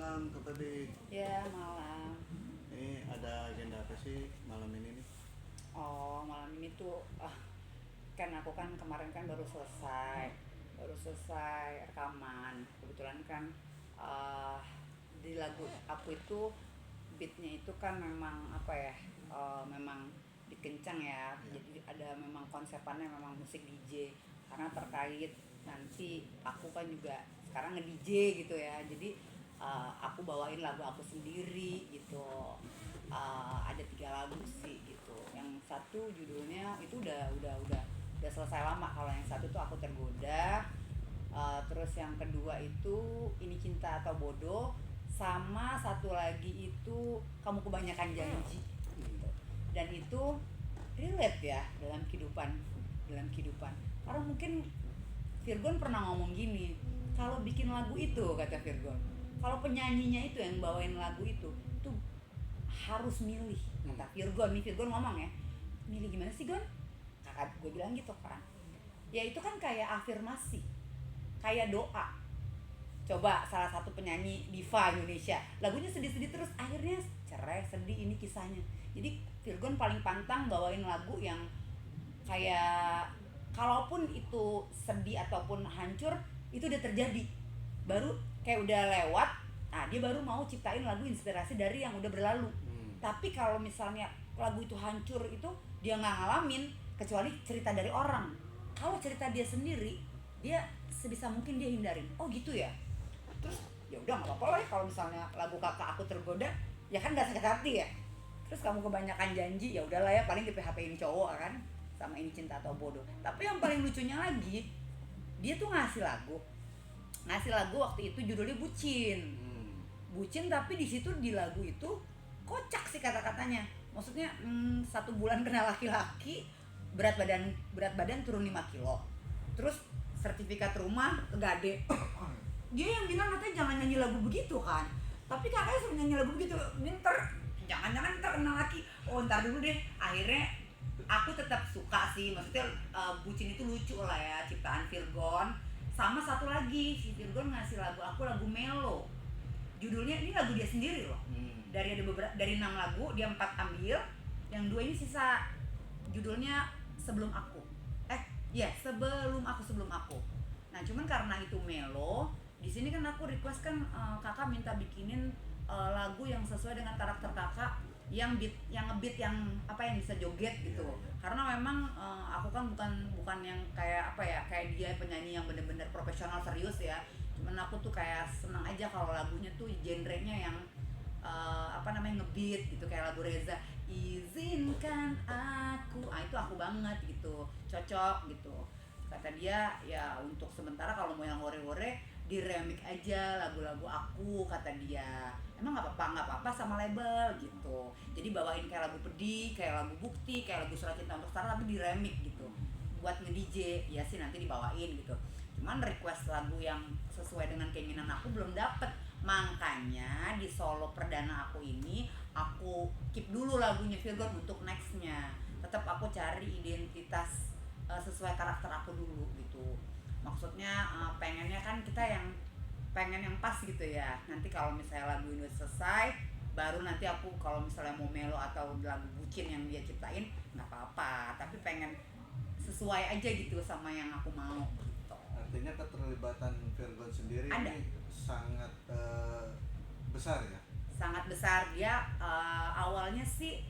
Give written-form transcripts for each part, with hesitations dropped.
malam Kak Feby. Ya, malam. Ini ada agenda apa sih malam ini nih? Oh, malam ini tuh kan aku kan kemarin kan baru selesai rekaman. Kebetulan kan eh di lagu aku itu beatnya itu kan memang apa ya? Memang beat kencang ya. Iya. Jadi ada memang konsepannya memang musik DJ karena terkait nanti aku kan juga sekarang nge-DJ gitu ya. Jadi aku bawain lagu aku sendiri gitu. Ada 3 lagu sih gitu. Yang satu judulnya itu udah selesai lama. Kalau yang satu tuh Aku Tergoda. Terus yang kedua itu Ini Cinta atau Bodoh. Sama satu lagi itu Kamu Kebanyakan Janji gitu. Dan itu relate ya dalam kehidupan. Karena mungkin Virgon pernah ngomong gini, kalau bikin lagu itu kata Virgon, kalau penyanyinya itu yang bawain lagu itu tuh harus milih. Kata Virgon ngomong ya, milih gimana sih Gon? Kakak gue bilang gitu kan. Ya itu kan kayak afirmasi, kayak doa. Coba salah satu penyanyi diva Indonesia, lagunya sedih-sedih terus, akhirnya cerai, sedih, ini kisahnya. Jadi Virgon paling pantang bawain lagu yang kayak kalaupun itu sedih ataupun hancur itu udah terjadi, baru kayak udah lewat. Nah, dia baru mau ciptain lagu inspirasi dari yang udah berlalu. Tapi kalau misalnya lagu itu hancur, itu dia nggak ngalamin, kecuali cerita dari orang. Kalau cerita dia sendiri, dia sebisa mungkin dia hindarin. Oh gitu ya. Terus ya udah nggak apa-apa lah ya kalau misalnya lagu Kakak Aku Tergoda, ya kan nggak sakit hati ya. Terus Kamu Kebanyakan Janji, ya udahlah ya, paling di PHP-in cowok kan. Sama Ini Cinta atau Bodoh. Tapi yang paling lucunya lagi, dia tuh ngasih lagu waktu itu judulnya Bucin. Bucin, tapi di situ di lagu itu kocak sih kata-katanya. Maksudnya 1 bulan kena laki-laki, berat badan turun 5 kilo. Terus sertifikat rumah kegade. Dia yang bilang katanya jangan nyanyi lagu begitu kan. Tapi kakaknya suruh nyanyi lagu begitu. Ntar jangan-jangan ntar kena laki. Oh ntar dulu deh. Akhirnya aku tetap suka sih. Maksudnya Bucin itu lucu lah ya, ciptaan Virgon. Sama satu lagi, si Virgon ngasih lagu aku, lagu Melo. Judulnya ini lagu dia sendiri loh. Dari 6 lagu dia 4 ambil, yang 2 ini sisa. Judulnya Sebelum Aku. Sebelum Aku. Nah, cuman karena itu Melo, di sini kan aku request kan, kakak minta bikinin lagu yang sesuai dengan karakter kakak, yang ngebeat yang apa, yang bisa joget gitu. Karena memang aku kan bukan yang kayak apa ya, kayak dia penyanyi yang bener-bener profesional serius ya. Cuman aku tuh kayak senang aja kalau lagunya tuh genrenya yang ngebeat gitu, kayak lagu Reza, izinkan aku. Itu aku banget gitu, cocok gitu. Kata dia ya untuk sementara kalau mau yang hore-hore di remix aja lagu-lagu aku, kata dia. Emang nggak apa-apa sama label gitu. Jadi bawain kayak lagu Pedih, kayak lagu Bukti, kayak lagu Surat Cinta Untuk Setara, tapi di remix gitu buat nge-DJ. Ya sih nanti dibawain gitu. Cuman request lagu yang sesuai dengan keinginan aku belum dapet. Makanya di solo perdana aku ini, aku keep dulu lagunya Virgon untuk nextnya. Tetap aku cari identitas sesuai karakter aku dulu gitu. Maksudnya pengennya kan kita yang pengen yang pas gitu ya. Nanti kalau misalnya lagu ini selesai, baru nanti aku kalau misalnya mau melo atau lagu Bucin yang dia ciptain, nggak apa-apa. Tapi pengen sesuai aja gitu sama yang aku mau gitu. Artinya keterlibatan Virgon sendiri Ada. ini sangat besar ya? Sangat besar. Dia awalnya sih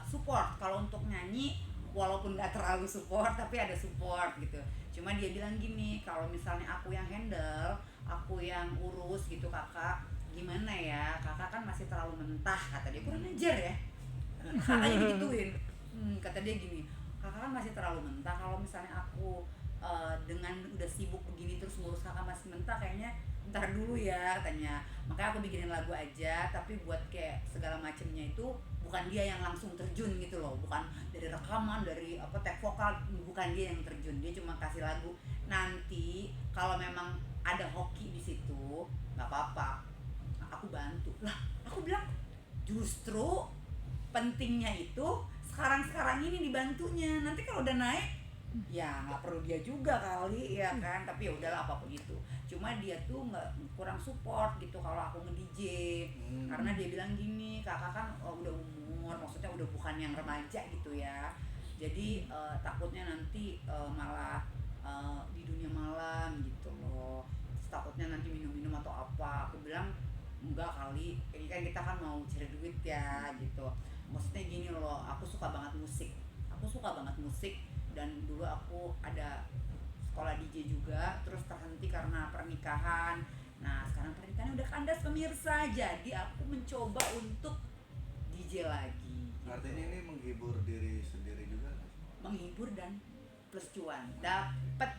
support kalau untuk nyanyi, walaupun nggak terlalu support tapi ada support gitu. Cuma dia bilang gini, kalau misalnya aku yang handle, aku yang urus gitu, kakak gimana ya, kakak kan masih terlalu mentah, kata dia. Kurang ajar ya, kakaknya digituin. Kata dia gini, kakak kan masih terlalu mentah, kalau misalnya aku dengan udah sibuk begini terus ngurus kakak masih mentah, kayaknya ntar dulu ya, katanya. Makanya aku bikinin lagu aja, tapi buat kayak segala macemnya itu bukan dia yang langsung terjun gitu loh, bukan dari rekaman, dari take vokal, bukan dia yang terjun. Dia cuma kasih lagu. Nanti kalau memang ada hoki di situ, nggak apa-apa, aku bantu lah. Aku bilang justru pentingnya itu sekarang ini dibantunya. Nanti kalau udah naik, ya nggak perlu dia juga kali ya kan. Tapi ya udahlah, apapun itu. cuma dia tuh nggak kurang support gitu kalau aku nge-DJ. Karena dia bilang gini, kakak kan udah umur, maksudnya udah bukan yang remaja gitu ya, jadi takutnya nanti malah di dunia malam gitu loh. Terus takutnya nanti minum-minum atau apa. Aku bilang enggak kali, ini kan kita kan mau cari duit ya gitu. Maksudnya gini loh, aku suka banget musik, dan dulu aku ada sekolah DJ juga, terus terhenti karena pernikahan. Nah sekarang pernikahannya udah kandas pemirsa, jadi aku mencoba untuk DJ lagi gitu. Artinya ini menghibur diri sendiri juga nggak sih? Menghibur dan plus cuan, dapat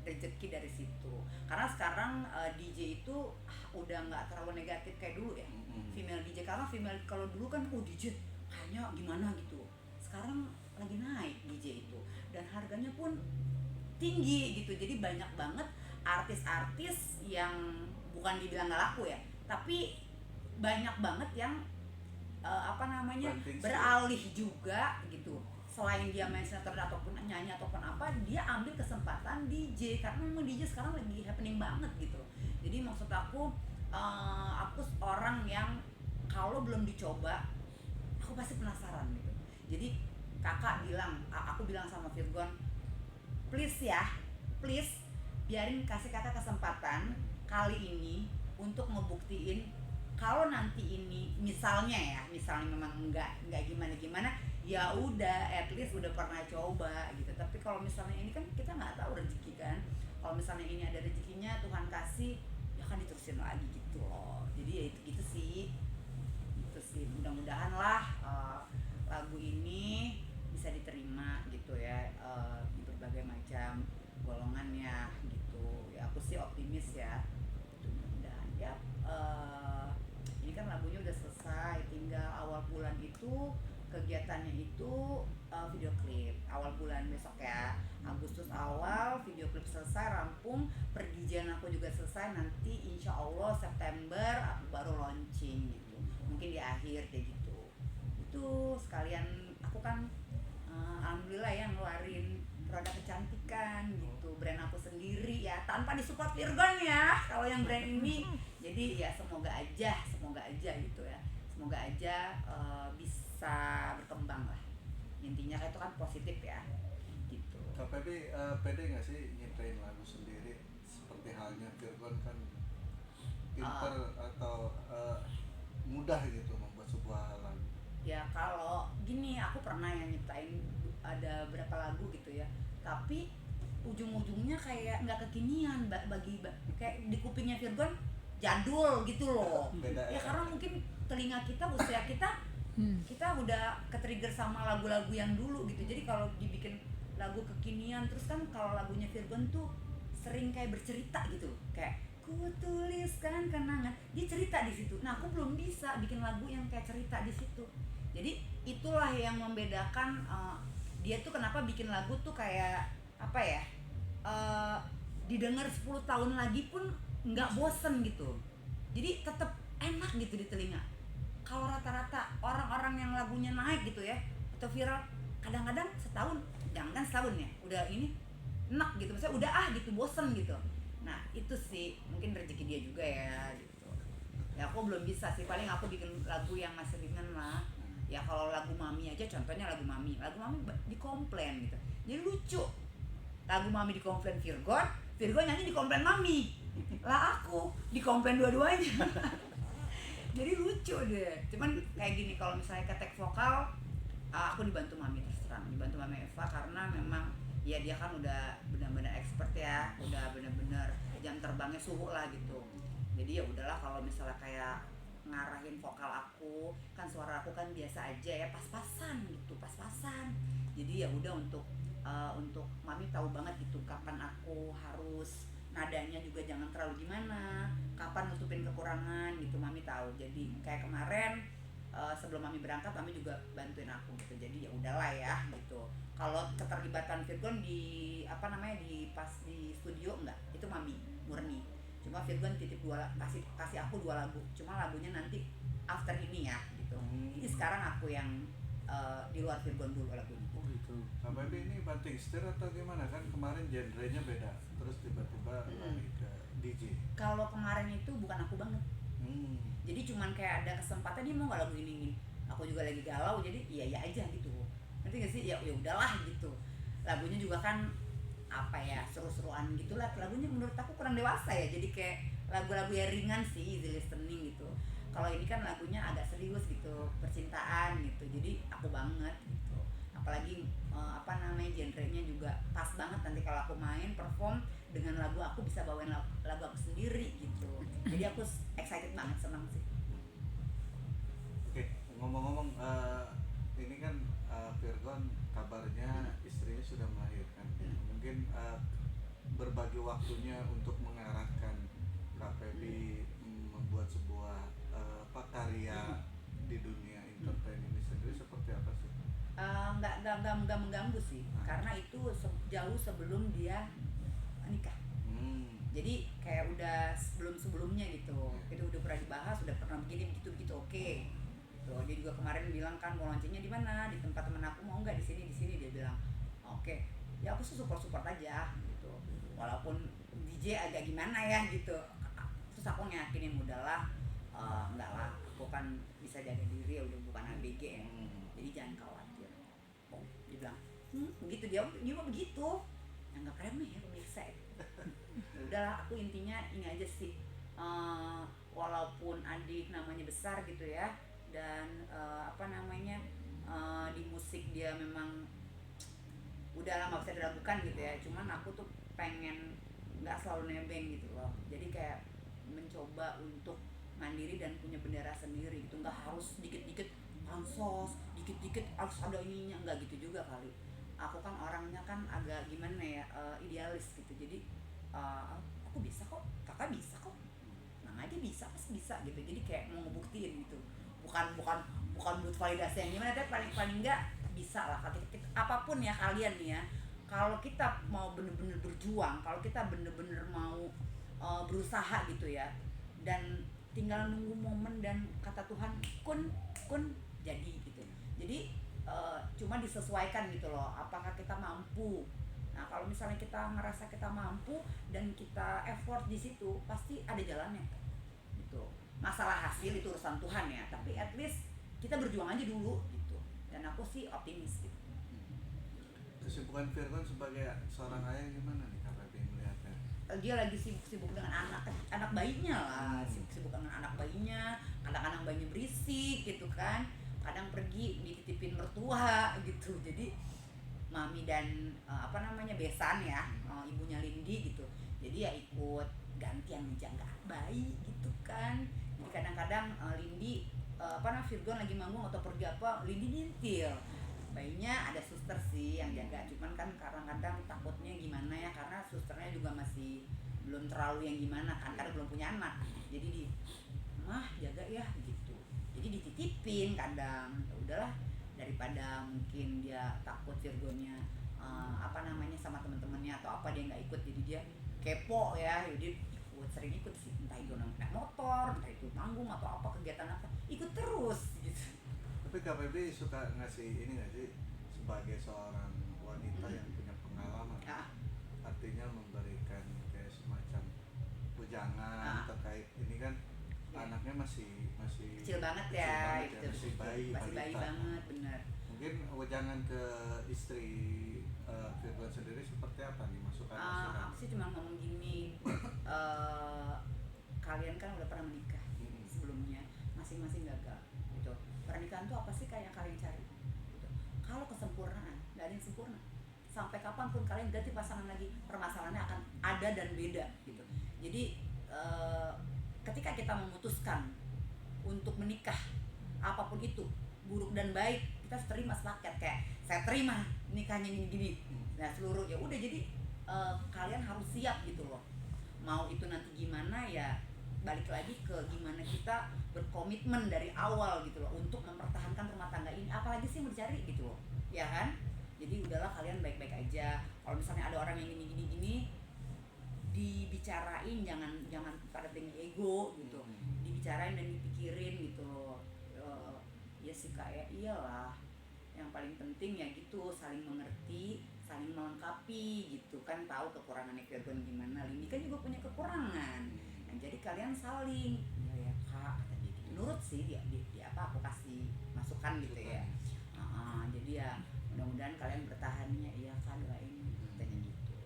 rezeki dari situ. Karena sekarang DJ itu udah nggak terlalu negatif kayak dulu ya, female DJ. Karena female kalau dulu kan DJ kayaknya gimana gitu, sekarang lagi naik DJ itu, dan harganya pun tinggi gitu. Jadi banyak banget artis-artis yang bukan dibilang nggak laku ya, tapi banyak banget yang beralih juga gitu. Selain dia main sinetron ataupun nyanyi ataupun apa, dia ambil kesempatan DJ, karena memang DJ sekarang lagi happening banget gitu. Jadi maksud aku orang yang kalau belum dicoba, aku pasti penasaran gitu. Jadi aku bilang sama Virgon, please biarin kasih kakak kesempatan kali ini untuk ngebuktiin kalau nanti ini misalnya memang nggak gimana, ya udah at least udah pernah coba gitu. Tapi kalau misalnya ini kan kita nggak tahu rezeki kan, kalau misalnya ini ada rezekinya Tuhan kasih, ya kan diterusin lagi gitu loh. Jadi ya itu gitu sih, mudah-mudahan lah lagu ini bisa diterima gitu ya, di berbagai macam golongan ya gitu. Ya aku sih optimis ya, itu mudah-mudahan ya. Ini kan lagunya udah selesai, tinggal awal bulan itu kegiatannya itu video klip awal bulan besok ya, Agustus awal video klip selesai rampung, perdijian aku juga selesai, nanti insya Allah September aku baru launching gitu, mungkin di akhir kayak gitu. Itu sekalian aku kan alhamdulillah ya ngeluarin produk kecantikan gitu, brand aku sendiri ya, tanpa disupport Virgon ya kalau yang brand ini. Jadi ya semoga aja gitu ya, semoga aja bisa berkembang lah, intinya itu kan positif ya gitu. Kak Pepi pede nggak sih nyiptain lagu sendiri, seperti halnya Virgon kan pinter atau mudah gitu membuat sebuah lagu? Ya kalau gini, aku pernah yang nyiptain ada berapa lagu gitu ya, tapi ujung-ujungnya kayak nggak kekinian, kayak di kupingnya Virgon jadul gitu loh. Beda ya karena mungkin telinga kita, usia kita udah ke-trigger sama lagu-lagu yang dulu gitu. Jadi kalau dibikin lagu kekinian terus kan, kalau lagunya Virgon tuh sering kayak bercerita gitu, kayak ku tuliskan kenangan, dia cerita di situ. Nah aku belum bisa bikin lagu yang kayak cerita di situ. Jadi itulah yang membedakan dia tuh kenapa bikin lagu tuh kayak apa ya, didengar 10 tahun lagi pun nggak bosen gitu. Jadi tetap enak gitu di telinga. Kalau rata-rata orang-orang yang lagunya naik gitu ya atau viral, kadang-kadang setahun, jangan setahun ya, udah ini enak gitu, misalnya udah gitu, bosen gitu. Nah itu sih mungkin rezeki dia juga ya gitu. Ya aku belum bisa sih, paling aku bikin lagu yang masih ringan lah. Ya kalau lagu Mami aja, contohnya lagu Mami dikomplain gitu, jadi lucu. Lagu Mami dikomplain Virgon nyanyi dikomplain Mami, lah aku dikomplain dua-duanya. Jadi lucu deh. Cuman kayak gini, kalau misalnya ke tag vokal aku dibantu Mami, terus terang dibantu Mami Eva, karena memang ya dia kan udah benar-benar expert ya, udah benar-benar jam terbangnya suhu lah gitu. Jadi ya udahlah, kalau misalnya kayak ngarahin vokal aku kan, suara aku kan biasa aja ya, pas-pasan gitu, pas-pasan. Jadi ya udah, untuk Mami tahu banget gitu kapan aku harus nadanya juga jangan terlalu gimana, kapan nutupin kekurangan gitu, Mami tahu. Jadi kayak kemarin sebelum Mami berangkat, Mami juga bantuin aku gitu. Jadi ya udahlah ya gitu. Kalau keterlibatan Virgon di pas di studio enggak, itu Mami murni. Cuma Virgon kasih aku 2 lagu, cuma lagunya nanti after ini ya gitu. Jadi sekarang aku yang di luar Virgon dulu lagunya. Oh gitu. Sampai ini banting setir atau gimana? Kan kemarin genrenya beda, terus tiba-tiba lari ke DJ. Kalau kemarin itu bukan aku banget. Hmm. Jadi cuman kayak ada kesempatan dia mau nggak lagu ini. Aku juga lagi galau jadi iya aja gitu. Nanti nggak sih ya udahlah gitu. Lagunya juga kan apa ya seru-seruan gitulah. Lagunya menurut aku kurang dewasa ya. Jadi kayak lagu-lagu yang ringan sih, easy listening gitu. Kalau ini kan lagunya agak serius gitu, percintaan gitu. Jadi aku banget gitu. Apalagi apa namanya genrenya juga pas banget nanti kalau aku main perform dengan lagu aku bisa bawain lagu aku sendiri gitu. Jadi aku excited banget, senang sih. Oke, ngomong-ngomong ini kan Virgon kabarnya istrinya sudah melahirkan. Mungkin berbagi waktunya untuk mengarahkan KPB membuat sebuah karya di dunia entertain ini sendiri seperti apa sih? Nggak mengganggu sih, karena itu jauh sebelum dia nikah. Jadi kayak udah sebelumnya gitu, itu udah pernah dibahas, udah pernah begini begitu oke. Tuh, dia juga kemarin bilang kan mau launchingnya di mana, di tempat temen aku, mau nggak di sini dia bilang oke. Ya aku sih support aja gitu, walaupun DJ agak gimana ya gitu. Terus aku nyakinin udahlah, enggak lah, aku kan bisa jaga diri, udah bukan ABG ya, jadi jangan khawatir. Oh, dia bilang begitu, dia mah begitu, nggak remeh ya pemirsa. Ya udahlah, aku intinya ini aja sih, walaupun adik namanya besar gitu ya, dan apa namanya di musik dia memang udah lah nggak bisa diragukan gitu ya, cuman aku tuh pengen nggak selalu nebeng gitu loh. Jadi kayak mencoba untuk mandiri dan punya bendera sendiri gitu, nggak harus dikit-dikit pansos, dikit-dikit harus ada ininya, nggak gitu juga kali. Aku kan orangnya kan agak gimana ya, idealis gitu. Jadi aku bisa kok, kakak bisa kok, nang aja bisa, pasti bisa gitu. Jadi kayak mau ngebuktiin gitu, bukan buat validasi yang gimana, tapi paling enggak bisa lah. Apapun ya kalian nih ya, kalau kita mau bener-bener berjuang, kalau kita bener-bener mau berusaha gitu ya, dan tinggal nunggu momen dan kata Tuhan kun jadi gitu. Jadi cuma disesuaikan gitu loh, apakah kita mampu. Nah kalau misalnya kita ngerasa kita mampu dan kita effort di situ, pasti ada jalannya gitu. Masalah hasil itu urusan Tuhan ya, tapi at least kita berjuang aja dulu gitu. Dan aku sih optimis gitu. Kesibukan Virgon sebagai seorang ayah gimana nih KPB melihatnya? Dia lagi sibuk dengan anak bayinya lah, sibuk dengan anak bayinya. Kadang-kadang bayinya berisik gitu kan, kadang pergi dititipin mertua gitu. Jadi mami dan apa namanya besan ya, ibunya Lindi gitu, jadi ya ikut gantian menjaga bayi gitu kan. Jadi kadang-kadang Lindi Virgon lagi manggung atau pergi apa, Lindi nyentil bayinya, ada suster sih yang jaga. Cuman kan kadang-kadang takutnya gimana ya, karena susternya juga masih belum terlalu yang gimana kan, karena belum punya anak. Jadi di mah jaga ya gitu, jadi dititipin kadang. Ya udahlah, daripada mungkin dia takut Virgonnya apa namanya sama teman-temannya atau apa, dia nggak ikut, jadi dia kepo ya, dia sering ikut sih, entah itu naik motor, entah itu manggung atau apa kegiatan apa, ikut terus gitu. Tapi KPB suka ngasih ini nggak sih, sebagai seorang wanita yang punya pengalaman, artinya memberikan kayak semacam wejangan terkait ini kan, anaknya masih kecil banget ya, gitu, masih bayi banget, benar. Mungkin wejangan ke istri Virgon sendiri seperti apa nih masukan? Aku sih cuma ngomong gini, kalian kan udah pernah menikah sebelumnya, masing-masing gagal gitu. Pernikahan tuh apa sih kayak kalian cari gitu. Kalau kesempurnaan, nggak ada yang sempurna. Sampai kapanpun kalian ganti pasangan lagi, permasalahannya akan ada dan beda gitu. Jadi ketika kita memutuskan untuk menikah, apapun itu, buruk dan baik, kita harus terima sepaket. Kayak saya terima nikahnya gini-gini, nah seluruh ya udah. Jadi kalian harus siap gitu loh. Mau itu nanti gimana ya, balik lagi ke gimana kita berkomitmen dari awal gitu loh, untuk mempertahankan rumah tangga ini. Apalagi sih mau dicari gitu loh, ya kan? Jadi udahlah, kalian baik-baik aja. Kalau misalnya ada orang yang gini-gini, dibicarain, jangan pada tinggi ego gitu, dibicarain dan dipikirin gitu. Ya sih kayak iyalah, yang paling penting ya gitu, saling mengerti, saling melengkapi gitu kan, tahu kekurangannya Virgon gimana, Lindi kan juga punya kekurangan. Nah, jadi kalian saling, ya kak, kata dia gitu. Nurut sih dia apa, aku kasih masukan gitu ya. Jadi ya mudah-mudahan kalian bertahannya, iya kak, doain katanya gitu.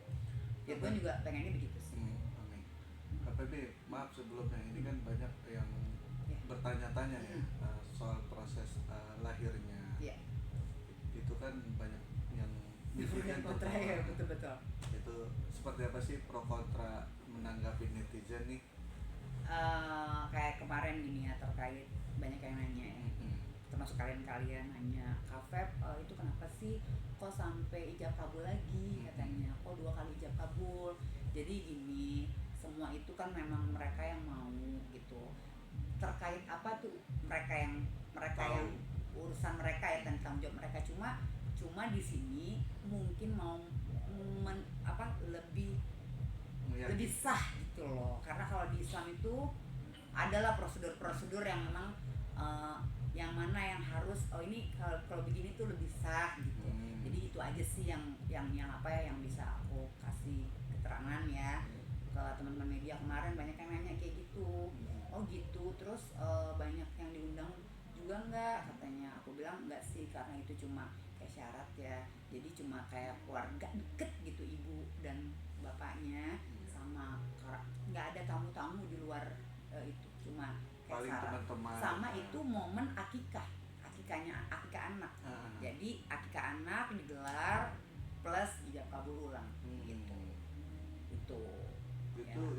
Virgon juga pengennya begitu sih. Amin. KPB, maaf sebelumnya, ini kan banyak yang bertanya-tanya ya soal proses lahirnya. Itu kan banyak yang Pro kontra ya, betul-betul. Itu seperti apa sih pro kontra menanggapi netizen nih? Kayak kemarin gini ya, terkait banyak yang nanya ya, termasuk kalian nanya, Kak Feb, itu kenapa sih kok sampai ijab kabul lagi katanya, kok 2 kali ijab kabul. Jadi gini, semua itu kan memang mereka yang mau gitu, terkait apa tuh mereka yang urusan mereka ya, dan tanggung jawab mereka. Cuma di sini mungkin mau lebih sah gitu loh, karena kalau di Islam itu adalah prosedur-prosedur yang memang yang mana yang harus, ini kalau begini tuh lebih sah gitu. Jadi itu aja sih yang apa ya, yang bisa aku kasih keterangan ya ke teman-teman media. Kemarin banyak yang nanya kayak gitu, oh gitu, terus banyak yang diundang juga enggak katanya. Aku bilang enggak sih, karena itu cuma kayak syarat ya, jadi cuma kayak keluarga deket gitu, ibu dan bapaknya, sama nggak ada tamu-tamu di luar itu, cuma kayak syarat. Sama itu momen akikahnya anak. Jadi akikah anak digelar plus ijab kabul ulang gitu.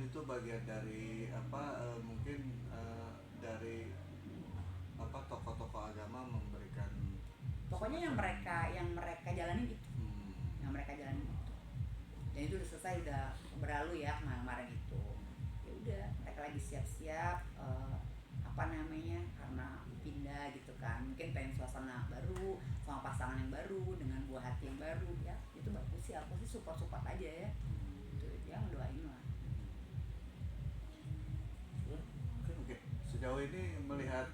Itu bagian dari apa, mungkin dari apa, tokoh-tokoh agama memberikan, pokoknya yang mereka jalanin itu, yang mereka jalanin itu. Dan itu udah selesai, udah berlalu ya kemarin itu. Ya udah, mereka lagi siap-siap karena pindah gitu kan, mungkin pengen suasana baru sama pasangan yang baru dengan buah hati yang baru ya. Itu bagus sih, aku sih support aja ya. Itu ya, doain lah. Oke. Sejauh ini melihat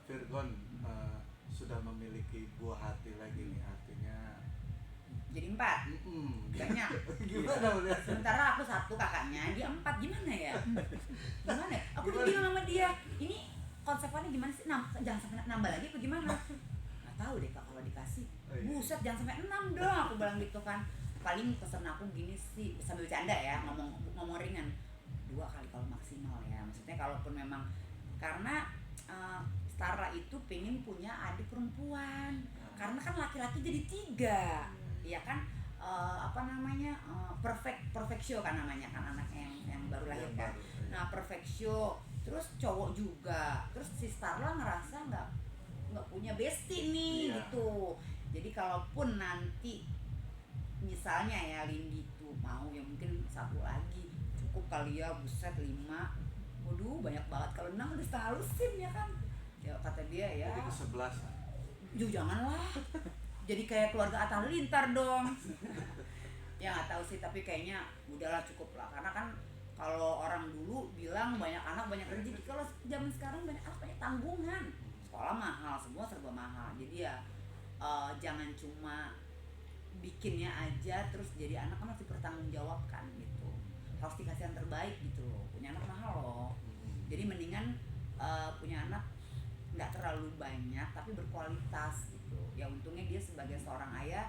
Virgon sudah memiliki buah hati lagi nih, artinya jadi 4. Banyak. Gimana udah? Sementara aku 1 kakaknya, dia 4, gimana ya? Gimana? Aku bilang sama dia, ini konsepnya gimana sih? Jangan sampai nambah lagi apa gimana? Nggak tahu deh kak, kalau dikasih, buset jangan sampai 6 dong, aku bilang gitu kan. Paling pesan aku gini sih, sambil bercanda ya, ngomong ringan, 2 kali kalau maksimal ya. Maksudnya kalaupun memang, karena Stara itu pengen punya adik perempuan, karena kan laki-laki jadi 3. Iya kan, perfect show kan namanya kan, anak yang baru lahir kan. Nah, perfect show, terus cowok juga, terus si Starla ngerasa nggak punya bestie nih gitu. Jadi kalaupun nanti misalnya ya Lindi tuh mau, ya mungkin 1 lagi cukup kali ya, buset 5, waduh banyak banget, kalau 6 udah setengah lusin ya kan. Ya kata dia ya, jadi ke-11. Janganlah, jadi kayak keluarga Atta Halilintar dong. Ya nggak tahu sih, tapi kayaknya udahlah, cukup lah. Karena kan kalau orang dulu bilang banyak anak banyak rezeki, kalau zaman sekarang banyak anak banyak tanggungan, sekolah mahal, semua serba mahal. Jadi ya jangan cuma bikinnya aja terus jadi anak kan harus dipertanggungjawabkan gitu, harus dikasih yang terbaik gitu loh. Punya anak mahal loh. Jadi mendingan punya anak nggak terlalu banyak tapi berkualitas gitu. Ya untungnya dia sebagai seorang ayah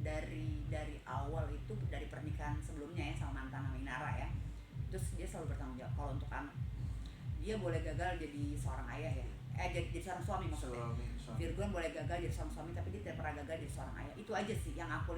dari awal itu, dari pernikahan sebelumnya ya sama mantan nama Inara ya, terus dia selalu bertanggung jawab. Kalau untuk anak, dia boleh gagal jadi seorang ayah ya, jadi seorang suami maksudnya. Virgon boleh gagal jadi seorang suami, tapi dia tidak pernah gagal jadi seorang ayah. Itu aja sih yang aku lihat.